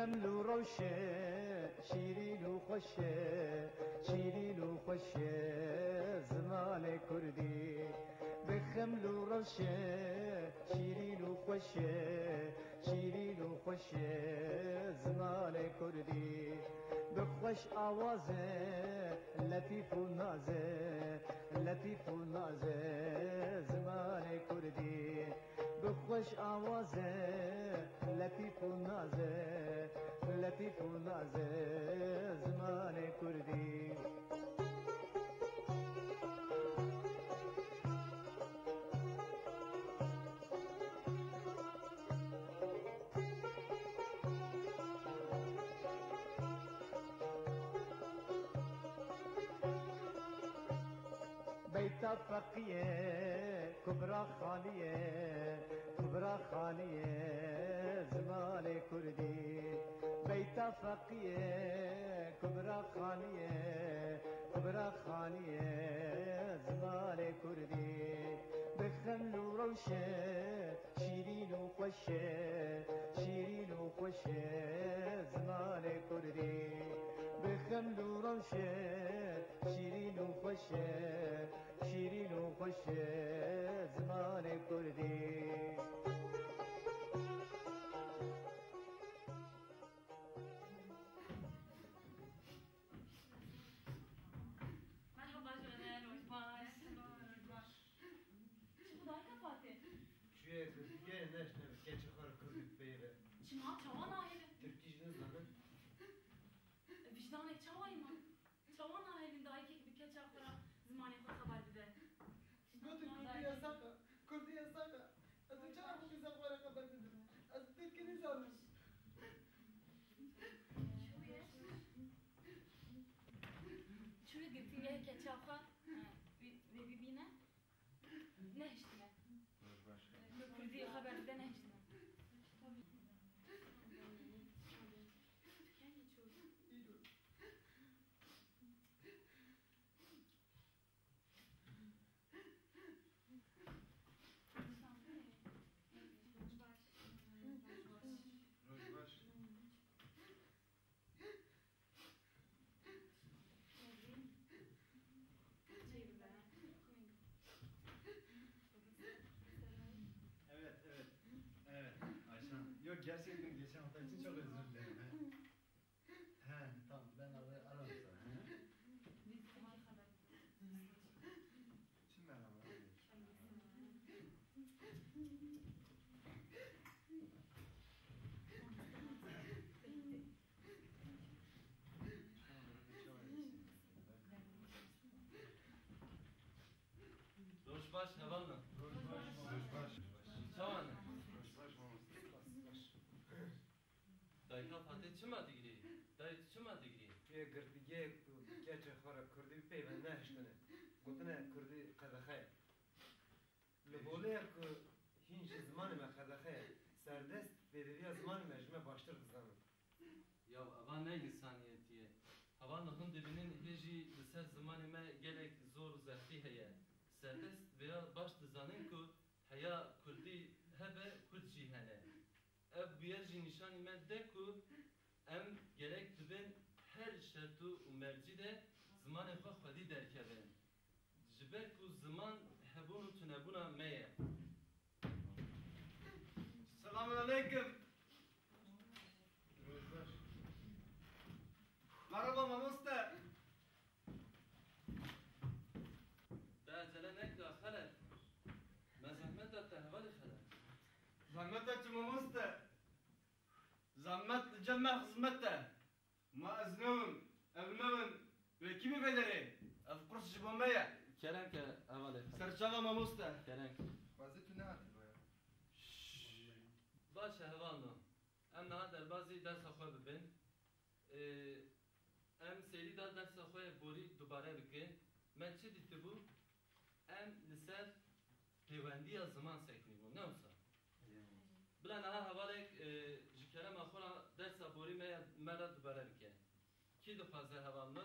بخمل وروشة شيرين وخشة شيرين وخشة زمان كردي بخمل وروشة شيرين وخشة شيرين وخشة زمان كردي بخوش آوازه لطيف ونازه لطيف ونازه زمان كردي بخوش آوازه لطيف ونازه لطيف ونازه زمان كردي بيتا فقيه كبرى خاليه كبرى خاليه زمان كردي بيتا فقيه كبرى خاليه كبرى خاليه زمان كردي بخمل وروشه شيرين وخوشه شيرين وخوشه زمان كردي بخمل وروشه شيرين وخوشه شيرين وخوشه زمان كردي مرحبا جنى روش باش چی بود آقای فاتح؟ Şuraya Türkiye'ye ne işte geçe kadar kırdık beyre. چی ما چوان آهیل؟ Türkçeniz lan. وجدانك چوایی ما؟ چوان آهیل دایی که بکه چاقرا زمانی خود خبر بده Götür Kürdiye saka. Kürdiye saka. Az önce bu güzel var haber dedim. Az Türkçeniz almış. چوی گفتی یه که چاقا ببینه؟ نهشتنه کردی خبر بده نهشتنه İyi dur. Rojbaş. Evet, evet. Evet, Ayşen. Yok gerçekten geçen hafta için çok özür dilerim. He, tamam ben ararım sana. Şimdi ben ararım. Rojbaş hevalna. Rojbaş. Çavan. Rojbaş olmasın. Dayka Fatih çima digri. Dayı çima digri. Ye girdiye geçe xara kurdi peyven ne iştene. Gotne kurdi qadaxe. Lebole ku hinç zamanı me qadaxe. Serdest bedeliya zamanı me jme baştır zanım. Ya avan ne insaniyetiye. Havan hın dibinin heji liser zamanı me gelek zor zahti heye. Serdest veya baş dizanın ku haya kurdi hebe kurdji hene. Ev biyerji nişani me de ku em gerek dibin her şertu u merci de zamanı xwe xwedî derkevin. Ji ber ku zaman hebûn û tunebûna me ye. Selamun aleyküm. Rojbaş. Merhaba Mamusta. Da acele nekle xelal. Me zahmet da tehvali xelal. Zahmet etçi Mamusta. Zahmet cemme hizmette. Ma eznevim, evnevim ve kimi bederi. Ev kursu şibameye. Kerem ke evali xelal. Serçava Mamusta. Kerem. Bazı tüne atı baya. باشه هوانو ام نه دربازی درس خواه ببین ام سری دا درس خواه بوری دوباره بکن من چه دیده بو ام لسر پیوندی از زمان سکنی بو نه اوسا بلا نه حوالک جکرم اخورا درس بوری مرا دوباره بکن کی دو خوازه هوانو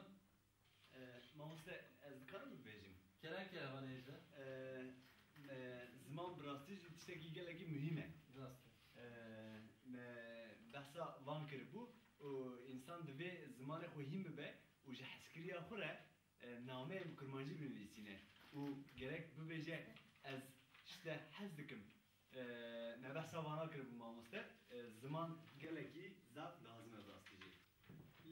Mamusta ez dikarim mi bejim? کرن که هوانه ایده Zaman birastî tiştekî gelekî mühim e. راسته Behsa behsa van kiribu û insan divê zimanê xwe hîn bibe û ji heskiriya xwe re nameyê kurmancî binivîsîne û gerek bibêje ez işte hez dikim ne behsa vana kiribu mamoste ziman gelekî zaf lazım ez rastî jî.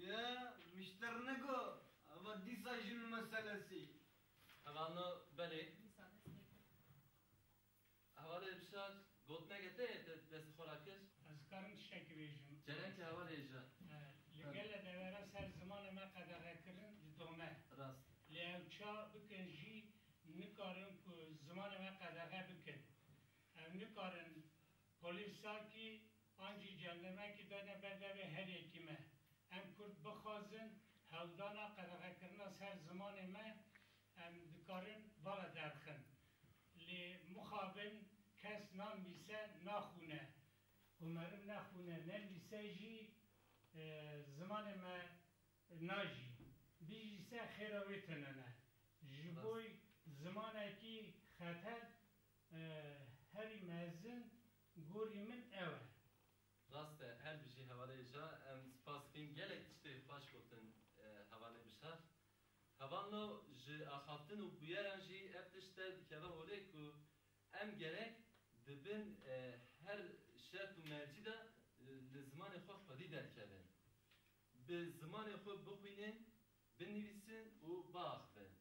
Ya müşter nego. Ama disa jin meselesi. Havanno belê hevalê bişar gotine gete dest xora kir. Ez karim tiştekî bêjim. Cerenke hevalê jî. Li gel devera ser zimanê me qedexekirin li dome. Rast. Li ew ça bikin jî nikarin ku zimanê me qedexe bikin. Ew nikarin polîsakî an jî cendemekî dane berdevê herêkî me. Em Kurd bixwazin hewdana qedexekirina ser zimanê me em dikarin vala derxin. Li muxabin kes nanivîse naxûne. Umerim naxûne ne lîse jî zimanê me najî. Bijî se xêra wê tinene. Ji boî zimanekî xeter herî mezin gorî min ew e. Rast e her bir şey hevalê jî em spas bikin gelek tiştê xweş gotin hevalê bişar. Havanno ji axaftin û bûyeran jî ev tişt te dikeve holê ku em gerek dibin her şert û merci de li zimanê xwe xwedî derkevin. Bi zimanê xwe bixwînin, binivîsin û biaxivin.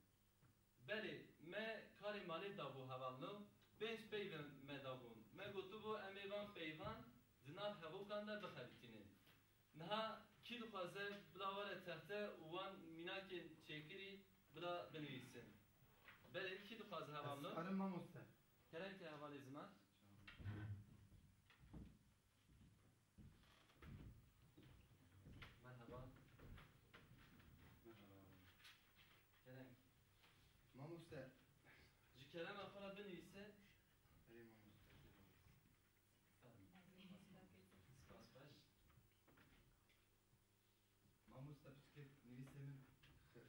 Belê me karê malê dabû hevalno, pênc peyvên me dabûn. Me gotibû em ê van peyvan di nav hevokan de bixebitînin. Niha kî dixwaze bila were texte û wan mînakên çêkirî bila binivîsin. Belê kî dixwaze hevalno? Karım mamoste. Kerenke hevalê ziman. Merhaba. Kerem. Mamoste. Ji kerema xwe re binivîse Ey mamoste. spas baş. Mamoste pişket nivîsemin.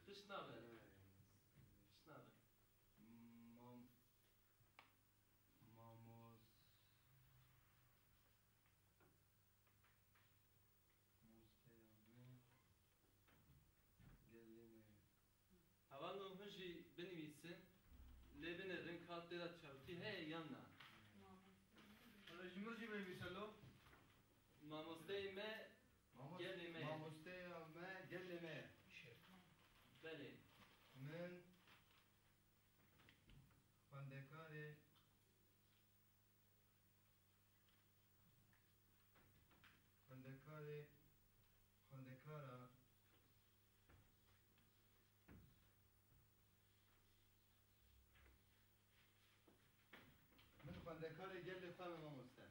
Tiş nabe. Tiş nabe. Mamos. Havanno hûn jî binivîsin. Lê binirin kartê de çewtî heye yan na. Rejimur jî bêbîselo. Mamosteyê me gelê me. Mamoste me gelê me. Belê. Min xwendekarê xwendekara min xwendekarê gelê xwe me mamoste.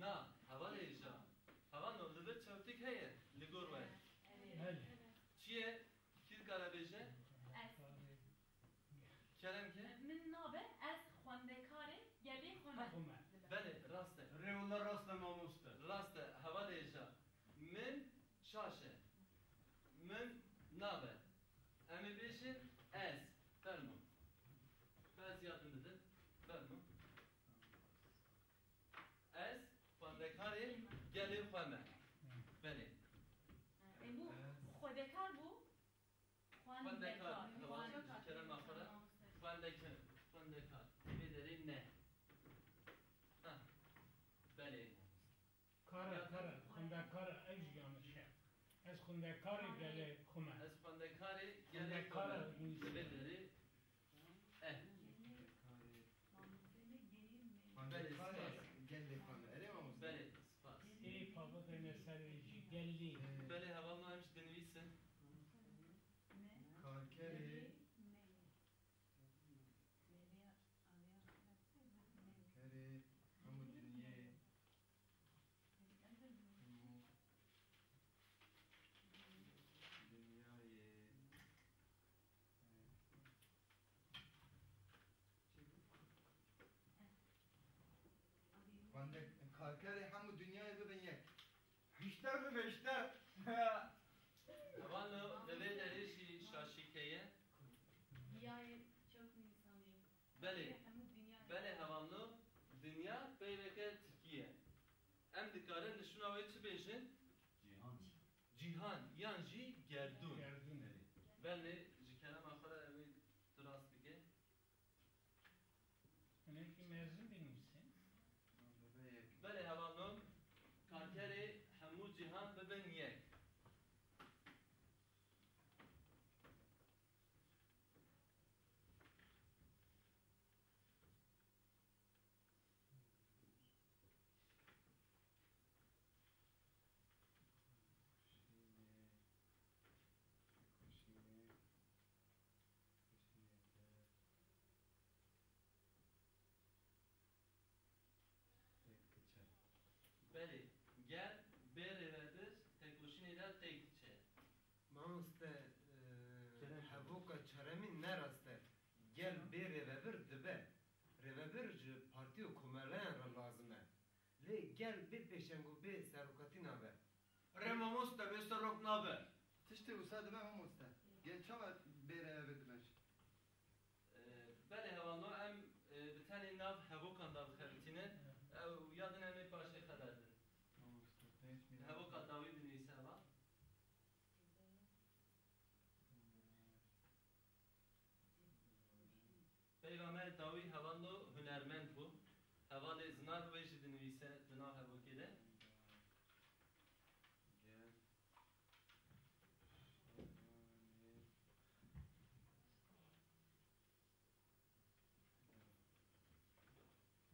Na, hevalê jî. Havanno li vir çewtîk heye li gor we. Bel. Çi ye? Kî dikare bêje? Kerem ke? Min nabe ez xwendekarê gelê xwe me. Xwe. Belê, rast e. Rêwla rast e mamoste. Rast e, hevalê jî. Min şaş e. Min nabe. Em ê bêjin ez. Fermo. Ez yardım edin. Fermo. Ez xwendekarê gelê xwe me. Belê. Emu xwedekar bû. Xwendekar. Hevalê ji kerema xwe re. Xwendekar. Xwendekar. Vê derê ne. Ha. Belê. Kara xwendekara ew jî yanlış e. Ez xwendekarê gelê xwe me. Ez xwendekarê gelê xwe me. Vê derê eh. Xwendekarê gelê xwe me. Erê mamoste. Belê. Spas. Ê pavadene serê jî gelê. Belê hevalno em ji dinivîsin. Karkerê kerê hemû dinyê dünyayê karkerê hemû dünyayê bibin yek. İşler bibe işler. Hevalno li vê derê jî şaşîkeye. Diyayê çok nivîsanî. Belê. Hemû dünya. Belê hevalno dünya peyveke Tirkiye. Em dikarin nişuna ve çi bejin? Cihan. Cihan yan jî gerdûn. Gerdûn. Belê ji kelama xwe re ew ê durast bike. Hinek mezun benimsin. Belê hevalnon karkerê hemû cihan bibin yek. Belê gel bêrê ve bir tekoşînê de têk diçe. Mamoste Kerem. hevoka çeremîn neraste. Gel bê rêvebir dibe. Rêvebir ji partiyo komeleyan re lazim e. Lê gel bê pêşengo bê serokatî nabe. Rema mosta be sorok naber. Tiştê wisa dibe mamoste. Gel çawa bêre ev dibeş. Belê hevalnon em bi tenê nav hevokan da bixebitînin. Ew yadin em ê paşê xeledin. Mamoste. Hiç mi? Hevoka dawî binivîse heva. Peygamber dawî hevalno hunermend bû. Hevalê zinar wê jî dinivîse di nav hevokê de. Gel.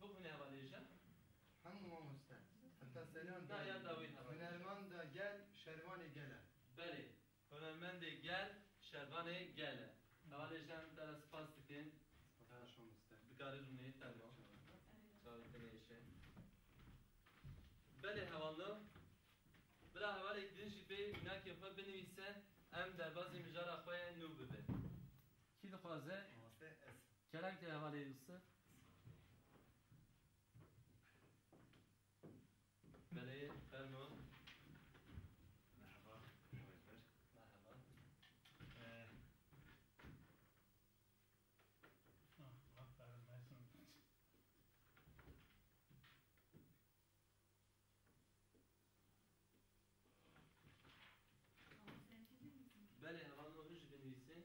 Bu hune hevalê jî. Hemû mamoste. Hatta selam Da ya dawî hevalê. Hünerman da gel, şervanê gele. Belê, hunermendê gel, şervanê gele. Hevalê jî em te re spas dikin. Baş mamoste. Dikarî rûneyê termo. Çavê te nêşe. Belê hevalno. Bila hevalê din jî pê minakê xwe binivîse em derbasê mijara xwe nû bibin. Kî dixwaze? Mamoste es. Kerem te hevalê Yusuf. Belê, fermo. Merhaba. Merhaba. Aferin mezun. Belê hevalno hûn jî binivîsin.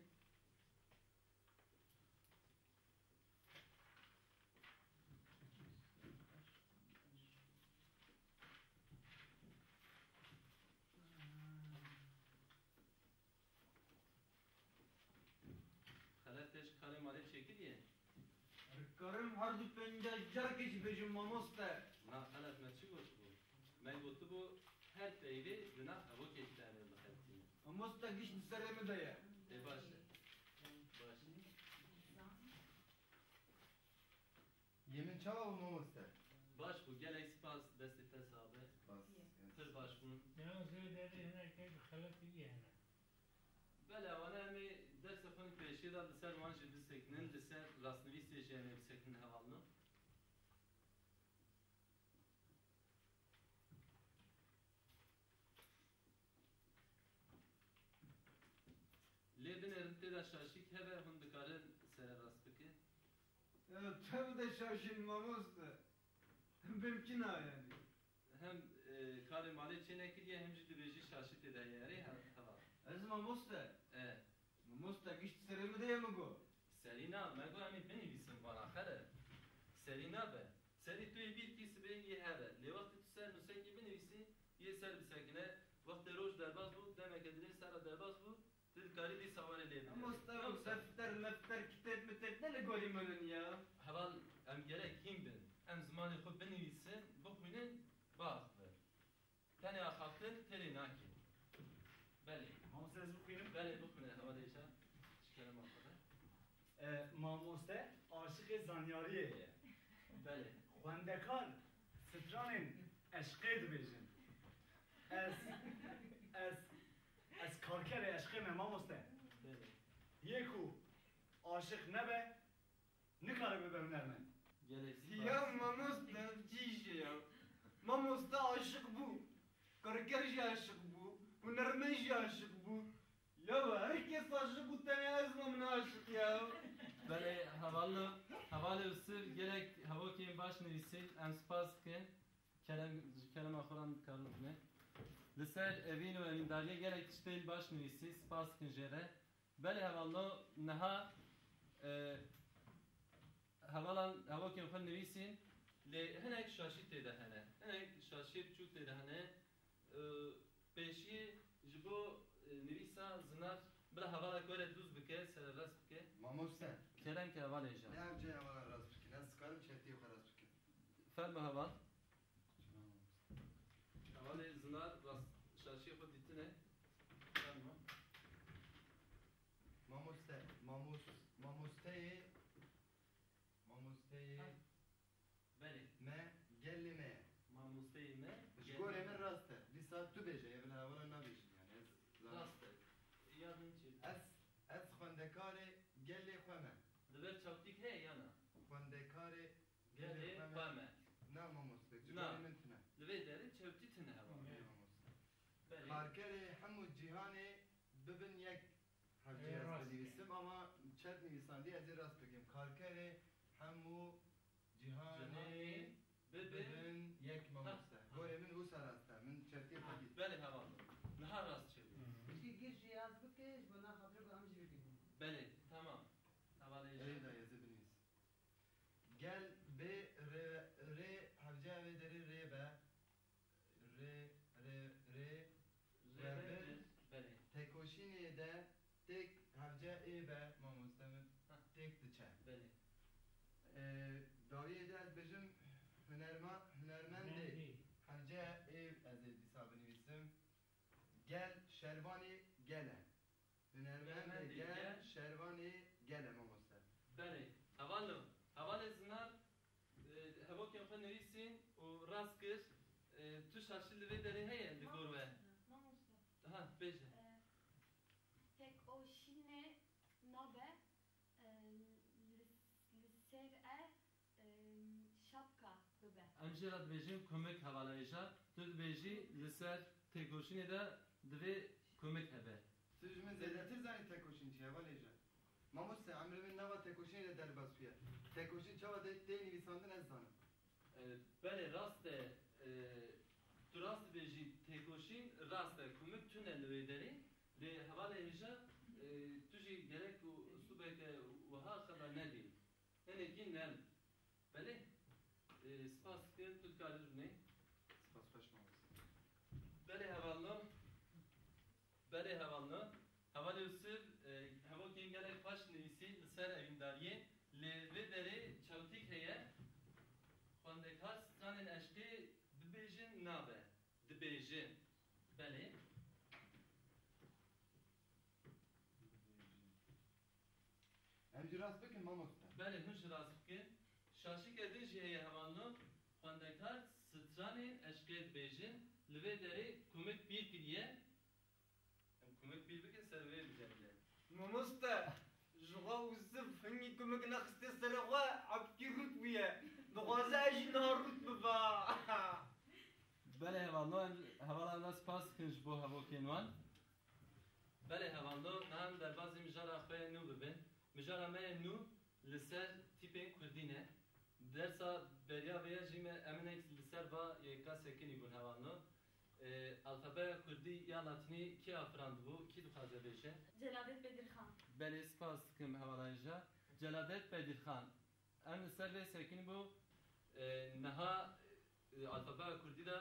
Xelek te ji karê malê çekiriye. Karım hardu pence carkeş bejim mamoste. Na xelek me çi got bû? Me gotibû her peyrê di nav hevokê derê bixebitîne. Mamoste giş seremi daye. Ê baş e. Baş. Yemin çawa bu mamoste. Baş bû gelek spas destê te sabe. Bas. Pir baş bûn. Ya zöyderi hinek xelat iyi hene. Belê wana em ê dersa xwe pêşî da li ser wan jî bisekinin, li ser rastnivîsê jî em ê bisekinin hevalno. Lê binêrin tê de şaşîk hebe hûn dikarin serê rast bikin. Tabi de şaşın mamoste. Benimki na yani. Hem karê malê çê nekiriye hem jî dibêjî şaşî tê de heye heva. Ez mamoste. Mamoste giş seremi daye mi go? Serî na, me got em ê binivîsin vana xere. Serî nabe. Serî tu yê bîr kî sibê yê hebe. Lê wextê tu ser nûsekê binivîsî, yê ser bisekine. Wextê roj derbas bû, demeke dilê sera derbas bû, tu dikarî dîsa wanê lê bine. Mamoste defter mefter kitap mitep ne le golim önün ya? Heval em gerek hîn bin. Em zimanê xwe binivîsin, bixwînin, biaxivin. Tenê axaftin, têlê nakin. Belê. Mamoste ez bixwînim. Belê bixwîne hevalê jî. Ji kelema xwe re. Mamoste aşık zanyariyê ye. Belê. Xwendekar stranên eşqê dibêjin. Ez karkerê eşqê me mamoste. Belê. Yê ku aşık nebe, nikare bibe hunermend. Gelek Ya mamoste ciş ya. Mamoste aşık bu. Karkerji aşık bu. Hunermenji aşık bu. Ya herkes aşık bu tane ezmamın aşık ya. Belê hevalê Yusuf gelek hevokên baş nivîsî em spas dikin. Kerem Akhoran karlık ne? Liser evin ve evindariye gerek tiştel baş nüvisi spas kinjere. Beli havallo neha hava kim xwe nivîsîn lê hinek şaşî têde hene. Hinek şaşî biçûk têde hene. Pêşî ji bo nivîsa zinar bila hevala ku were dûz bike, sererast bike. Mamoste. Kerem ke hevalê ja. Ne avcı hevala rast bikin. Ez sıkarım çetiye rast bikin. Ferme heval. Hevalê zinar rast şaşî xwe dîtine. Ferme. Mamoste. Mamosteye. Belê. Me. Gelli me. Mamosteyê me. Jgore min rast e. Dîsa tu bêje. Evin hevala nabêjin yani. Rast e. Yadın çi. Ez xwendekarê gelê xwe me. Diber çawtîk heye yana. Xwendekarê Gelê gelê xwe xwe me. me. Na mamoste. Na. Jgore min tune. Li vê derê çewtî tune heva. Mamoste. Belê. Karkerê hemû cîhanê bibin yek hevcî ez Rast. binivîsim ama çet nivîsandiye ez ê rast bikim. Karkerê hemû cîhanê Cihanê bibin. bibin yek mamoste. Gorê min wisa rast e. Min çetiye xwe dît. Belê heva. Niha rast çevir. Peki gir cihaz bıkış bana hatır bu amca bir gün. Belê. Tamam. Hevalê Ey ja. da yazı binivîs. Gel be re hevcî ve derê rê be. Re Rêbir. Belê. tekoşînê de tek hevce ê be mamoste min Ha. tek diçe. Belê. Dawiyê de ez bijim hunermendê hevce ê ez ê dîsa binivîsim. Gel şervanê gele. Hunermendê Hunermendê gel gel. şervanê gele mamoste. Belê. Hevallo. Hevalê zinar hevokên xwe nivîsîn û rast kir. Tu şaşî li vê derê heye li gor we. Mamoste. Ha bêje. Tek o şine nabe ser şapka bibe. Em jê re dibêjin komik hevaleyê ja. Tu dibêjî li ser têkoşînê de divê komik hebe. Tu ji min zêdetir zanî tekoşîn çi heva lêje. Mamoste emri min nava tekoşînê de derbas bûye. Tekoşîn çawa tê nivîsandin ez zanim. Belê rast e tu rast dibêjî têkoşîn rast e komik tune li vê derê. Lê hevalê hêja tu jî gerek û usûbeke wiha xela nedî. Hinekî nem. Belê. Spas dikim tu dikarî rûnê. Spas xweş mamoste. Belê hevalno. Belê hevalno. Hevalê usûb hevokên gelek xweş nivîsî li ser evîndariyê. Lê vê derê çewtîk heye. Xwendekar stranên eşkê bibêjin nabe. Dibêjin. Belê. Em jî rast bikin mamoste. Belê hûn ji rast bikin. Şaşîkê din jî heye hevalno. Xwendekar stranên eşkê dibêjin. Li vê derê komik bîr kiriye. Em komik bîr bikin ser vê bijemile. Mamoste. Jwa usif hingi kumik naxiste sere xwe abkî rût bûye. Dixwaze jî narût biba. Belê hevalno em hevalan rast spas dikin ji bo hevokên wan. Belê hevalno naham derbasî mijara xwe nû bibin. Mijara me nû li ser tîpên Kurdî ne. Dersa beriya vê jî me eminek li ser va yeka sekinî bûn hevalno. Alfabeya Kurdî ya Latînî kê afirandibû? Kî dixwaze bêje? Celadet Bedirhan. Belê spas dikim hevalayê ja. Celadet Bedirxan. Em li ser vê sekinî bû niha alfabeya Kurdî de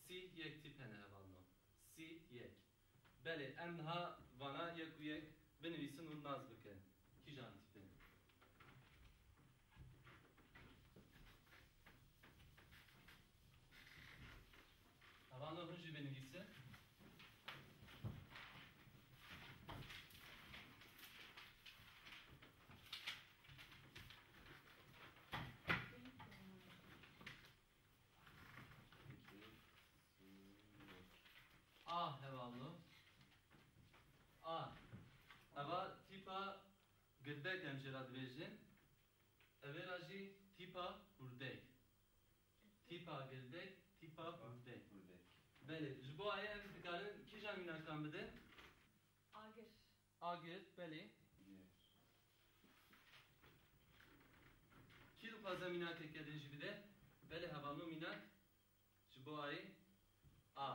sî yek tîp hene hevalno. Sî yek. Belê em niha vana yek û yek binivîsin û naz bikin. Kîjan tîpin? Hevalno hûn jî binivîsin. A hevalno. A. Eva tipa girdek em jê re dibêjin. Evê ra jî tipa hurdek. Tipa girdek, tipa hurdek. Belê. Ji bo ayê em dikarin kîjan mînakan bidin? Agir. Agir, belê. Kî dixwaze mînakeke din jî bide? Belê hevalno mînak ji ji bo ayê A.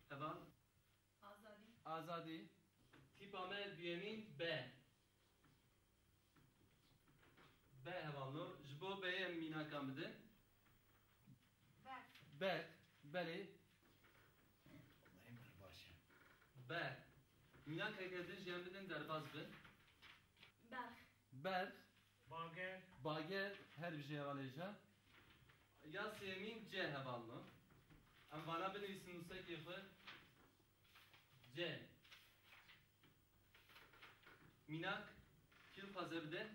Hevan Azadi. azadî. Tîpa me duyemîn B. B hevanlo. Ji bo B'ye em mînakan bidin. Berk. Berk. Belê. Allah'ım bir başa. Berk. Mînakeke din jiyan bidin derbas bin. Berk. Berk. Bager. Bager her bir şey hevalêja. Ya sêmîn C hevanlo. Em vana binivîsin nûsekê xwe. C. Mînak kîl xwaze bide?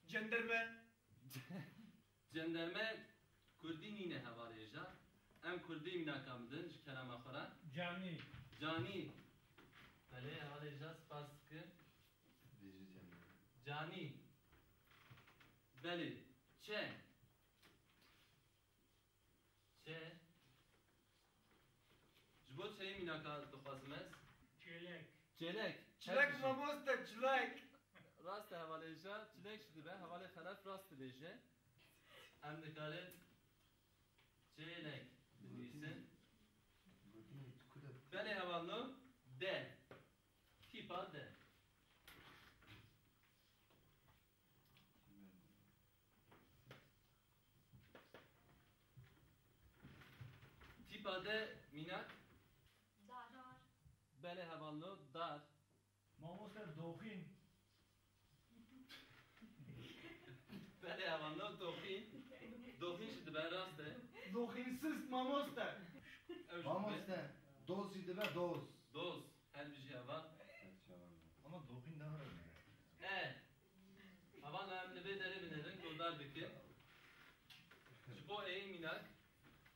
Cenderme. Cenderme Kurdî nîne hevalêja. Em Kurdî mînakan bidin ji kerema xwe re. Cani. Canî. Belê hevalêja spas dikim. Canî. Belê. Çe. Çe. Ji bo çeyê mînaka dixwazim ez. Çelek. Çelek. Çilek mamoste çilek. Rast hevalêja çilek ji dibe hevalê xelef rast dibêje. Em dikarin çelek binivîsin. Belê hevalno D. Tîpa D. Tîpa D mînak. Dar. Belê hevalno dar. Mamoste doxin. Belê hevalno doxîn. Doxîn ji dibe rast e. Dohinsiz mamoste. Ew ji dibe Mamoste. Doz jî dibe doz. doz. Her bir şey heval. Ama doxin daha önemli. E. Heval em li vê derê binêrin guhdar dikin. Ji bo E'yê mînak.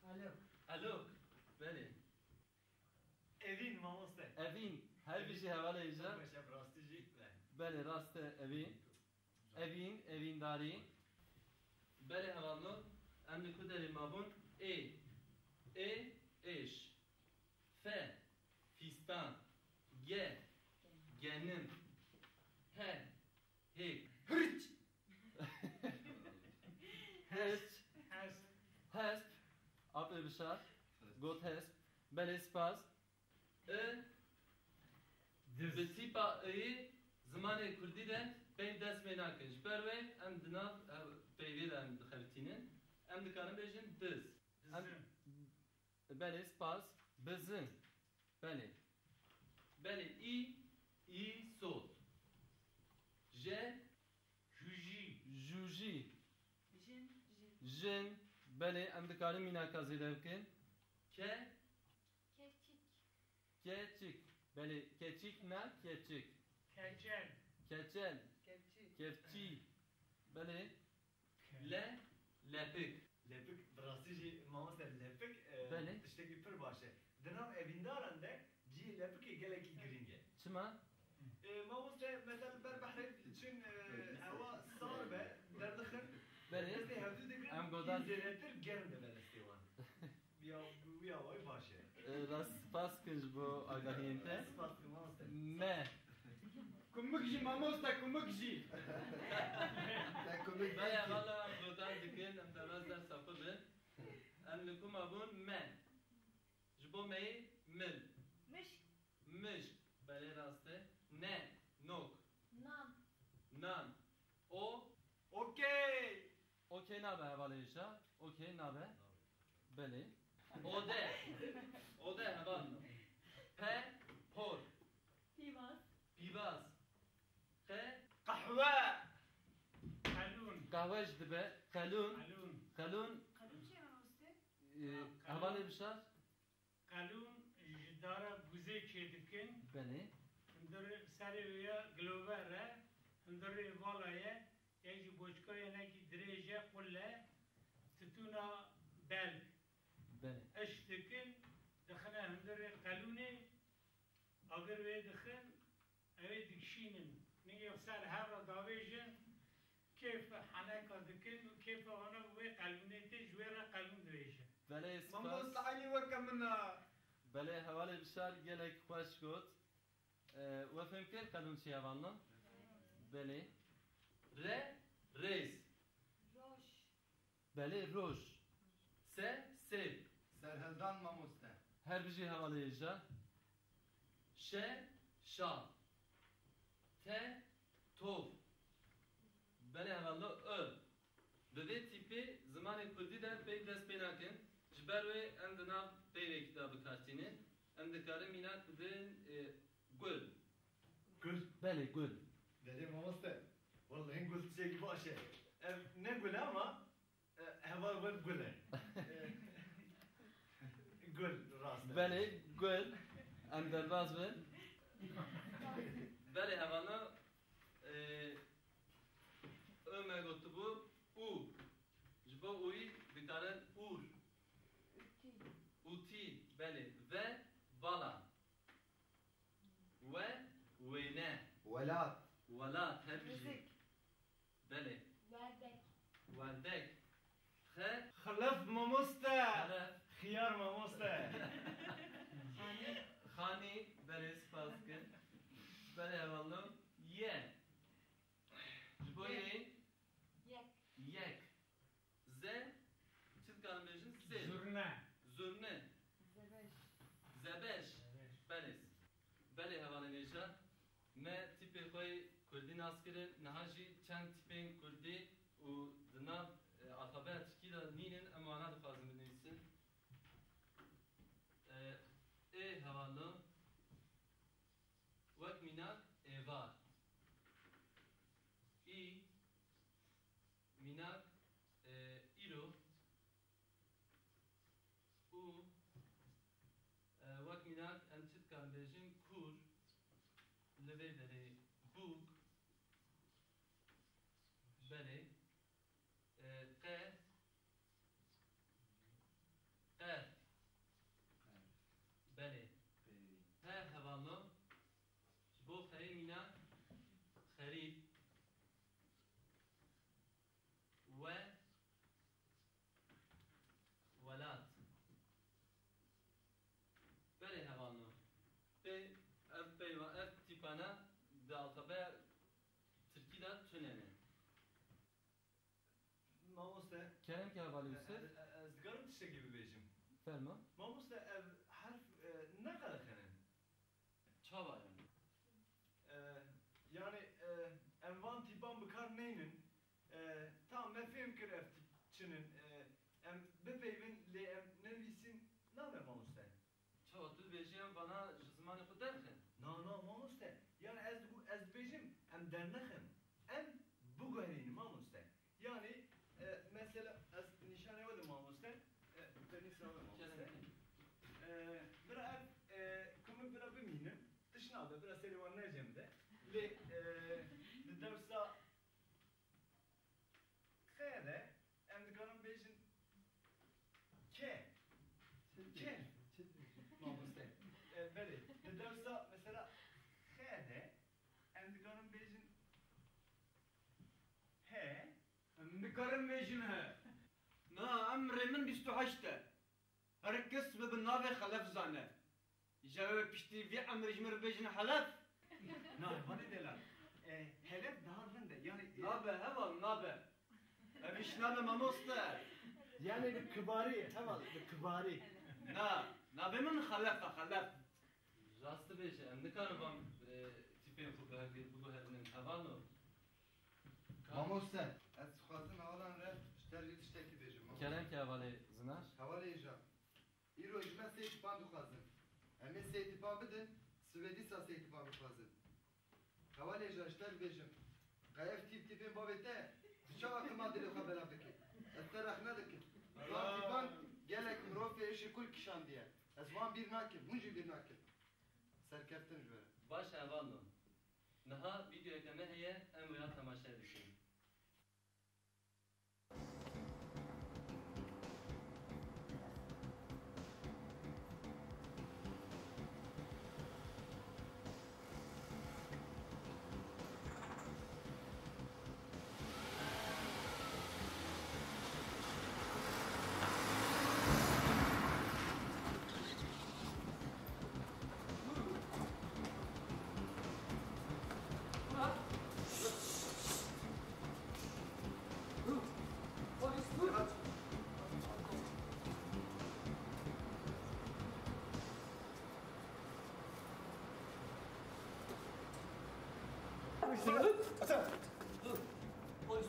Alo. Alok. Belê. Evin mamoste. Evîn. Her bir şey hevalêja. Başa brastici ve. Belê rast e evîn. Evîn, evîndarî. Belê hevalno em li ku derê mabûn ê. Ê, êş. Fe, fîstan. Ge, genim. He, hêk. Hırç. Hesp, Hest. hesp. Apê bişar. Got hesp. Belê spas. Bi tîpa I'yê zimanê Kurdî de peyv dest pê nakin. Ji ber wê em di nav peyvê de em dixebitînin. Em dikarin bêjin diz. Dizim. Belê spas. Bizin. Belê. Belê î sot. J Juji. jûjî. Jin. Jin. Belê em dikarin mînaka zêde bikin. Ke Keçik. keçik. Belê keçik ne keçik. Keçel. Keçel. Kepçi. Kefçî. Belê. Le lepik. Lepik brastici mamoste lepik. Bele. Tişteki pir başa. Dinav evindaran de ci lepiki geleki giringe. Çima? Mamoste mesela ber bahre için hava sar be derdixin. Belê. Deste hevdü dikin. Em godan- İzlenetir gern de berestevan. Ya vay başa. Rast spas kij bo agahiyên te. Spaslı mamoste. Me. Kumukji mamoste kumukji. Te komik Belê değil ki. vala em godan dikin em deraz dersa xwe bin. Em li ku mabûn me. Ji bo meyê mil. Mişk. Mişk. Belê rast e. Ne. Nok. Nan. Nan. O. Okey. Okey nabe hevalêja. Okey nabe. Belê. Ode. Ode heval. Pe. Por. Pivas. Pivas. Xe. Kahve. Kalun. Kahve ji dibe. Xelûn. Kalun. Xelûn. Kadın şey var usta. Hevalê bişar. Kalun. Jidara buze çedikin. Belê. Hindırı sarıya glovere. Hindırı valaya. Yeci boçkaya neki direje kulle. Tütuna bel. Belê. اشتكن دخنا هندري قالوني اگر وي دخن اوي دكشينن نيجي وصار هذا داويجن كيف حناك دكن وكيف انا وي قالوني تجويرا قالون دويجن Belê Mamoste spas. aynı vaka minna. Belê hevalê bişar gelek xweş got. We fêm kir qelûn çi hevalno? Belê. Re. Rêz. Roş. Belê roj. Se. Sêv. Serhevd. Zan mamoste. Her bir şey havalayacak. Şe, şa. Te, tov. Beni havalı ö. Dede tipi zamanı kurdi de pek dest penakin. Jber ve endina peyve kitabı kartini. Endikare minak bidin gül. Gül. Beli gül. Dedim mamoste. Vallahi gül çiçeği gibi aşağı. Ne gülü ama hava var gülü. Gül rast. Beli gül. Enderbaz ve Beli havalı öme gotu bu u. Jbo uy dikaren ur. Uti beli ve bala. Ve ne? Velat. Velat her bir şey. Beli. Vardek. He. Xılaf mamoste. Hele. Xiyar mamoste. Hani beli spaskı. Beli havalı. Ye. Jbo ye. Yek. Ze. Çiz kalmışın se. Zurna. Zurne. Zebeş. Belis. Beli havalı neşa. Me tipi koy Kurdi naskirin nahaji çend tipin Kurdi u dinav alfabet kila ninin ama ana da fazla bilirsin. Havalı. Vak minak var. İ minak iro. U vak minak ençit kardeşin kur. Levedere bug. Bele. Qe. Qe. Bele. He havalı. Bu xeri minak xerib. Ve velat. Bele havalı. Pe ev tipana da alfabe Türkiye'de tünene. Mamoste. Kerem ki havalı Yusuf. Zgarım çiçeği gibi bejim. Ferma. Mamoste ev harf ne kadar senin? Çava yani. Yani envan tipan bıkar neynin? Tam mefhem kır ev tipçinin. Bepeyvin le em nevisin ne haber Mamoste? Çava tuz bejiyem bana zamanı kuderken. No Mamoste. Yani ez bejim em dernexim. Em bu gönlini Mamoste. Yani mesela ez nişane oldum Mamoste. Beni sağlam Mamoste. Bira kumu bira biminim. Dışına da bira serivan necemde. Le dersa khayre em dikanım bejin ke. Mamoste. Beli. Dersa mesela khayre em dikanım bejin he. Nikarım mecin he. Na emre min 28. Herkes بالنافع خلف زانه. جواب pişti vi emre jmir bejin halaf. Hadi deler. Hedef daha rende. Yani Nabe heval nabe. Eviş nabe mamosta. yani bir kibari. Hemen bir kibari. Nabe min halaf halaf. Rastı bejiyem. Ne kadar ben tipin bu herinin havalı. Mamoste. Ez xwazim havalan re şterji tiştekî bêjim. Kerem ki havalı zinaş. Havalê îja. Îro ji me sê tipan dixwazim. Em ê sê tipan bidin, sivêdî sa sê tipan bixwazin. Havalê îja ji te dibêjim. Qeyev tîp tîpên bavê te, ji çawa qima dilê xwe belav dikir? Ez te rex nedikim. Van tîpan gelek mirov fê îşî kul kişandiye. Ez wan bîr nakim, hûn jî bîr nakin. Serkeftin ji we. Baş havalı. Naha videoya keme heye em uya tamaşa edikin.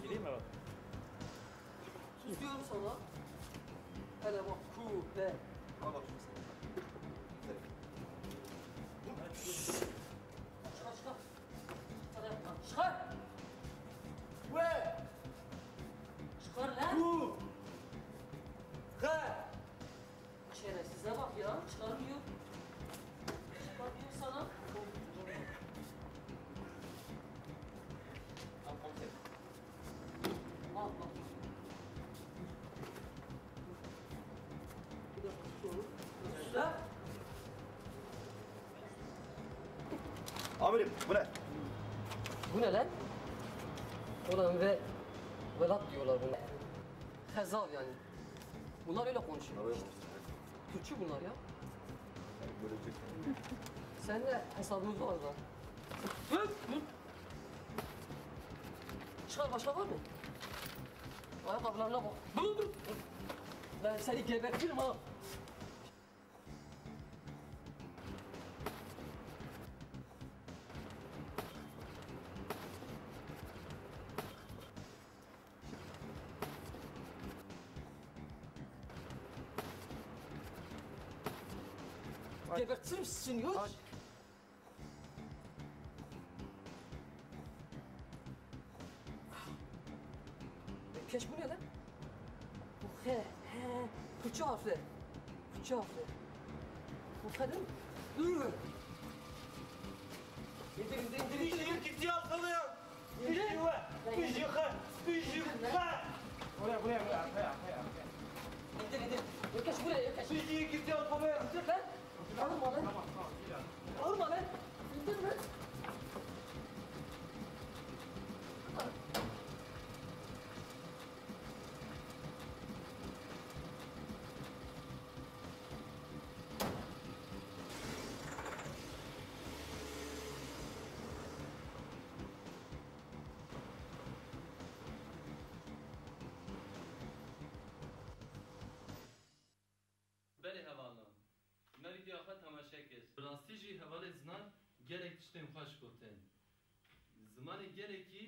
Gideyim mi bak? Tutuyorum sana. Hele bak kupe. Çıkar çıkar. Çıkar yapma. Çıkar. Ve. Çıkar lan. Şerefsize bak ya. Çıkarmıyor. Çıkarmıyor sana. Al bak. Bir dakika soru. Güzel. Amirim bu ne? Bu ne lan? Ulan velat diyorlar buna. Hezav yani. Bunlar öyle konuşuyor. Türkçü bunlar ya. Seninle hesabımız var da. Dur. Çıkar başka var mı? Ayakkabılarına bak. Dur. Ben seni gebertirim ha. Gebertirim seni yok. Keş bu ne lan? Bu he. Kıçı harfler. Bu kadın. Dur. İndir. Gitti alkalıyor. İndir. Buraya. İndir. Ökeş buraya. Gitti alkalıyor. İndir lan. Vurma lan. İndir lan. بله هوانا مری دیافه تماشا کس راستی جی حواله زنان گرک تشتیم خوش گوتن زمان گرکی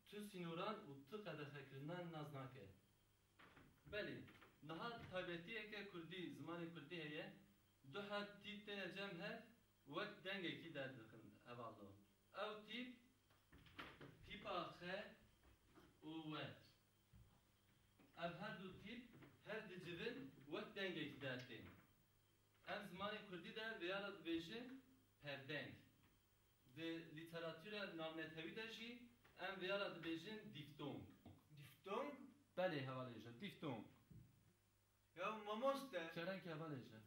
تو سینوران و تو قدر فکرنان ناز ناکه بله نها تایبتیه که کردی زمان کردی هیه دو حد تیپ تنه جمع هد وقت دنگه کی در دخن هوالا او تیپ آخه و وقت او هر دو تیپ هر دو جبن وقت دنگه کی در تین ام زمان کردی در ویارد بیشن پردنگ de literatüre namnetevi de jî em vêya dibêjin diftong. Diftong? Belê hevalêje, diftong. Ya mamoste. Çerenk hevalêje.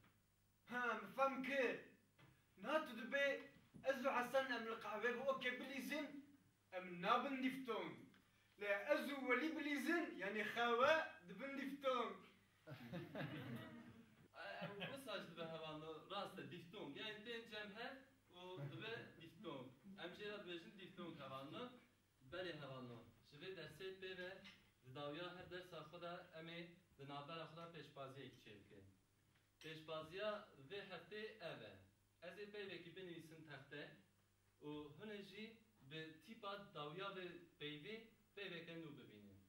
Ha, mifhem kir. Natu dibe ez û Hasan em li qehve oke bilîzin em nabin diftong. Le ez û Welî bilîzin yani xewe dibin diftong. Bu saç dibe hevalno rast diftong. Yani tên cemher û dibe diftong. Em jê re dibêjin diftong hevalno. Belê hevalno. Ji vê dersê pê ve di dawiya her dersa xwe de em ê di navbera xwe de pêşbaziyekî çêbikin. Pêşbaziya vê heftê ev e. Ez ê peyvekî binivîsim texte û hûn jî bi tîpa dawiya vê peyvê peyveke nû bibînin.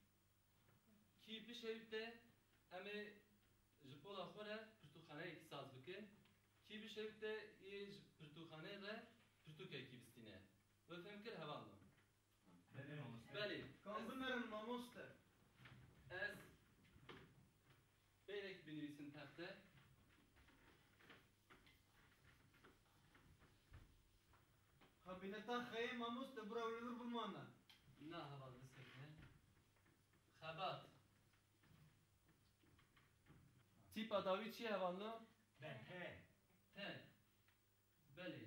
Kî bişewî te em ê ji pola xwe re pirtûxaneyekî saz bikin. Kî bişewî te ê ji pirtûxaneyê re pirtûkekî bistîne. Wê fêm kir hevalno. Belê. Kanbınerim mamoste. Ez peyvekî binivîsim texte. Kabineta xeyê mamoste bura wilur bulmana. Na heval bisekne. Xebat. Tîpa dawî çi hevalno? Te. Belê.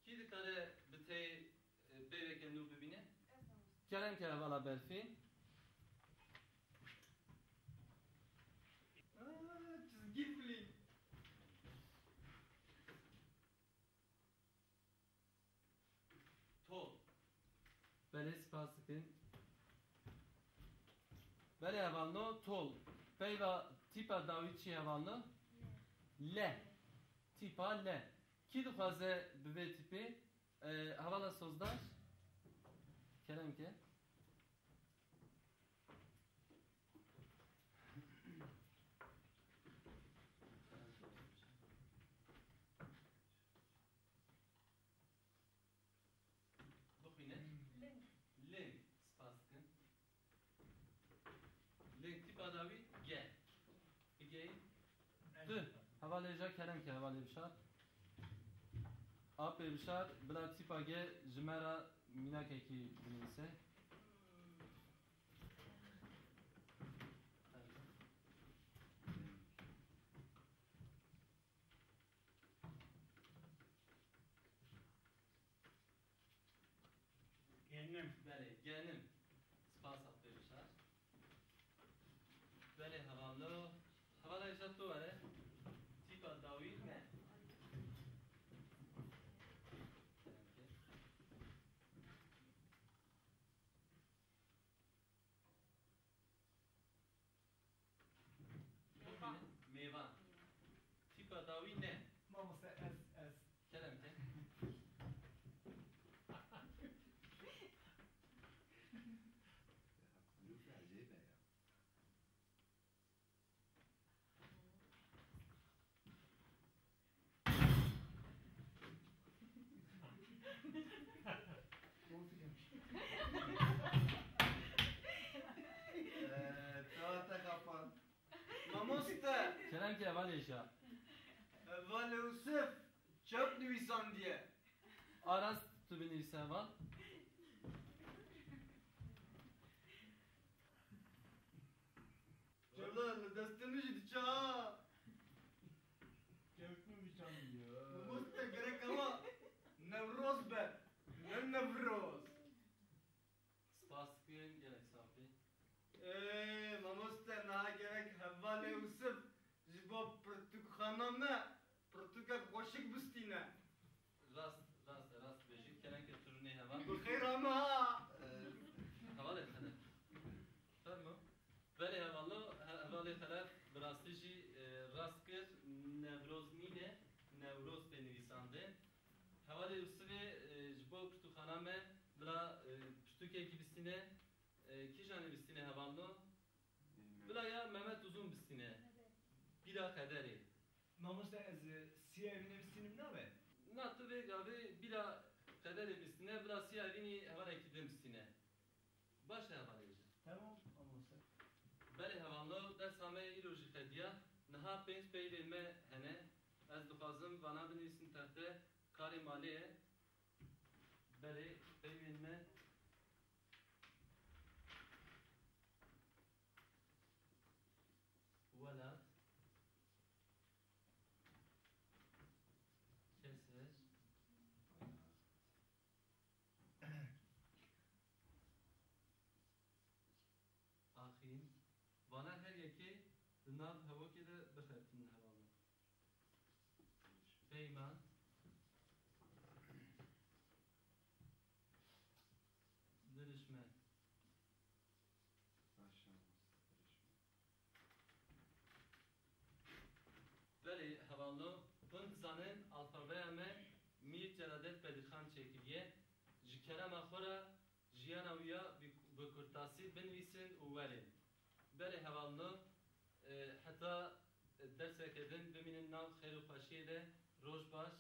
Kî dikare bi te peyveke nû bibîne? Kerem ke hevala berfî. Çizgi film. Tol. Belê spas dikin. Belê hevalno tol. Peyva tîpa dawî çi hevalno? Le. Tîpa le. Kî dixwaze bi vê tîpê hevala sozdaş? Kerem ki. Bukine. Link. Spaskın. Link tip adavi ge. Ge. Tu. Havaleja Kerem ki havale bişar. Apê bişar bila tîpa ge ji me re mînakekî binivîse. Kendim. Belê, genim. Spas apê bişar. Belê hevalo. Havaleja tu were. Tîpa dawî me. Meyvan. Tîpa dawî ne? Mamosta ez. Kerem ki. Lütfen acayip ya. Tavata kapan. Mamoste. Kerem ki havaleja. Vale Yusuf. Çöp nüvisan diye. Aras tu binivîse heval. Celal destini jidi ça. Kevkmi biçam ya. Mamoste gerek ama. Nevroz be. Ne nevroz. Spaskın gelek safi. Mamoste naha gerek Vale Yusuf. Jibo Portukhana me. Portukak hoşik bistine. Rast bejit. Kerem ki turne heval. Bu khayr ama ha. Havale xelef. Tamam. Belê hevalo. Hevalê xelef bi rastî jî rast kir nevroz nîne. Nevroz tê nivîsandin. Hevalê Yusufê ji bo pirtûxana me bila pirtûkekî bistîne. Kîjan ê bistîne hevalo? Bila ya Mehmet Uzun bistîne. Bîra Xederê. Mamosta ez siya evine bistinim nabe. Na tu vê gavê bîra Xederê bistîne bila siya evînî hevalekî din bistîne. Baş e hevalê jî. Tamam mamosta. Belê hevallo dersa me îro ji xediya niha pênc peyrên me hene. Ez dixwazim vana binivîsim texte karê malê ye. Belê peyrên me welat keser axîn vana her yekê di nav hevokê de bixebtin hevallo. Peyman dirişme belê hevallo hûn dizanin alfabeya me Mîr Celadet Bedîxan çêkiriye ji kerema xwe re jiyana wî ya bi kurtasî binivîsin û werên. Belê hevallo heta derseke din bimînin nav xêr û xweşiyê de roj baş.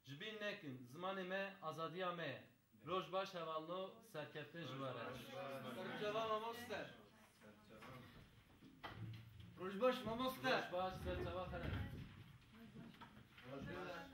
Ji bîr nekin zimanê me azadiya me ye. Roj baş hevallo serkeftin ji we re. Serçeva Mamoste. Rojbaş Mamoste. Roj baş serçeva xelef. Rojbaş.